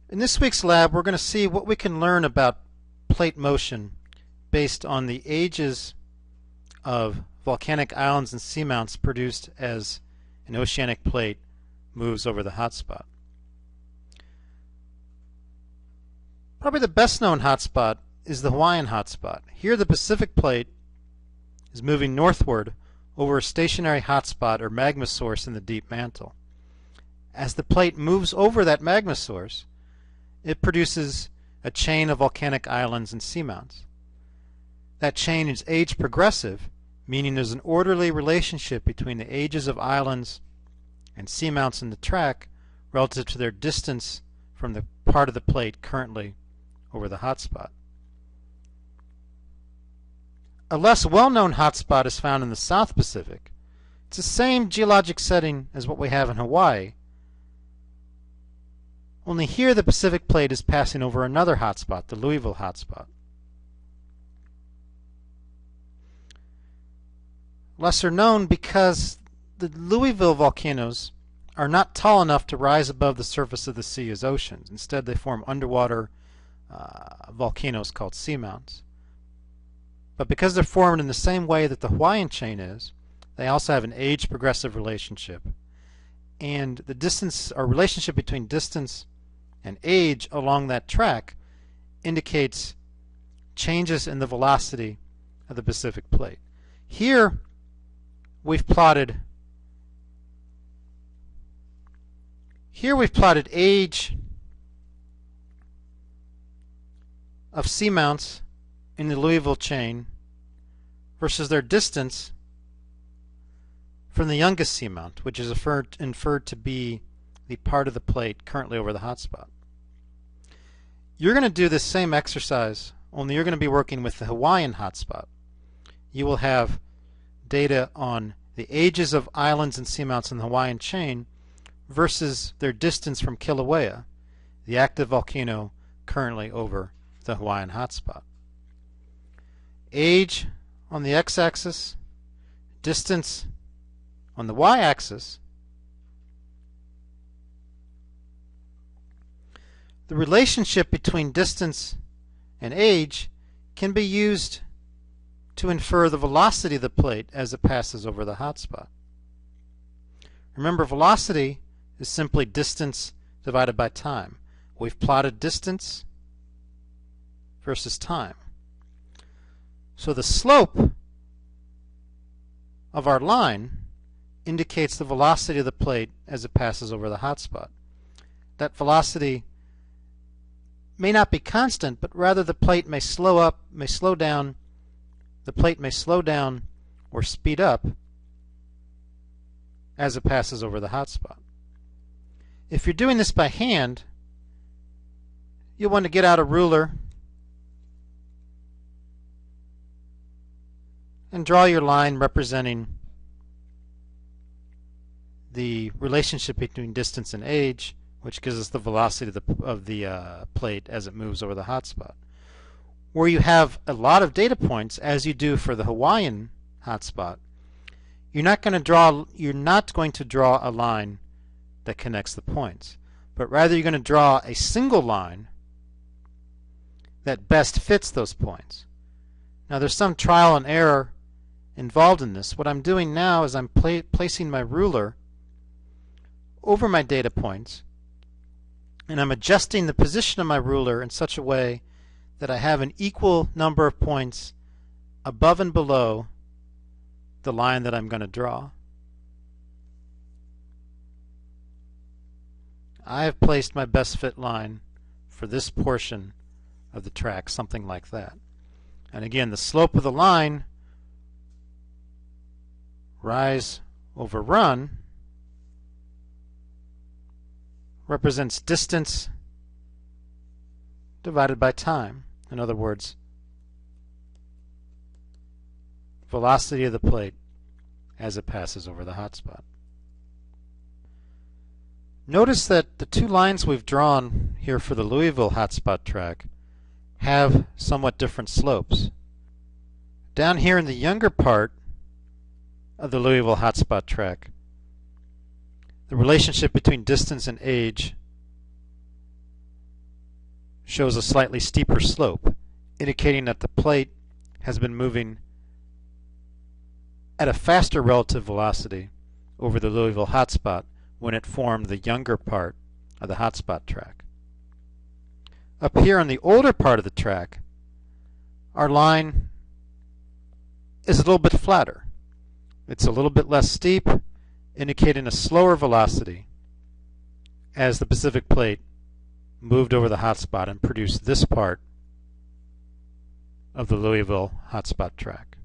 In this week's lab, we're going to see what we can learn about plate motion based on the ages of volcanic islands and seamounts produced as an oceanic plate moves over the hotspot. Probably the best known hotspot is the Hawaiian hotspot. Here the Pacific plate is moving northward over a stationary hotspot or magma source in the deep mantle. As the plate moves over that magma source, it produces a chain of volcanic islands and seamounts. That chain is age progressive, meaning there's an orderly relationship between the ages of islands and seamounts in the track relative to their distance from the part of the plate currently over the hotspot. A less well-known hotspot is found in the South Pacific. It's the same geologic setting as what we have in Hawaii, only here the Pacific plate is passing over another hotspot, the Louisville hotspot. Lesser known because the Louisville volcanoes are not tall enough to rise above the surface of the sea as oceans. Instead, they form underwater volcanoes called seamounts. But because they're formed in the same way that the Hawaiian chain is, they also have an age progressive relationship. And the distance or relationship between distance and age along that track indicates changes in the velocity of the Pacific plate. Here we've plotted age of seamounts in the Louisville chain versus their distance from the youngest seamount, which is inferred to be the part of the plate currently over the hotspot. You're going to do this same exercise, only you're going to be working with the Hawaiian hotspot. You will have data on the ages of islands and seamounts in the Hawaiian chain versus their distance from Kilauea, the active volcano currently over the Hawaiian hotspot. Age on the x-axis, distance on the y-axis. The relationship between distance and age can be used to infer the velocity of the plate as it passes over the hotspot. Remember, velocity is simply distance divided by time. We've plotted distance versus time. So the slope of our line indicates the velocity of the plate as it passes over the hotspot. That velocity may not be constant, but rather the plate may slow up, may slow down, the plate may slow down or speed up as it passes over the hotspot. If you're doing this by hand, you'll want to get out a ruler and draw your line representing the relationship between distance and age, which gives us the velocity of the plate as it moves over the hotspot. Where you have a lot of data points, as you do for the Hawaiian hotspot, you're not going to draw a line that connects the points, but rather you're going to draw a single line that best fits those points. Now there's some trial and error involved in this. What I'm doing now is I'm placing my ruler over my data points, and I'm adjusting the position of my ruler in such a way that I have an equal number of points above and below the line that I'm going to draw. I have placed my best fit line for this portion of the track, something like that. And again, the slope of the line, rise over run, represents distance divided by time. In other words, velocity of the plate as it passes over the hotspot. Notice that the two lines we've drawn here for the Louisville hotspot track have somewhat different slopes. Down here in the younger part of the Louisville hotspot track, the relationship between distance and age shows a slightly steeper slope, indicating that the plate has been moving at a faster relative velocity over the Louisville hotspot when it formed the younger part of the hotspot track. Up here on the older part of the track, our line is a little bit flatter. It's a little bit less steep, indicating a slower velocity as the Pacific Plate moved over the hotspot and produced this part of the Louisville hotspot track.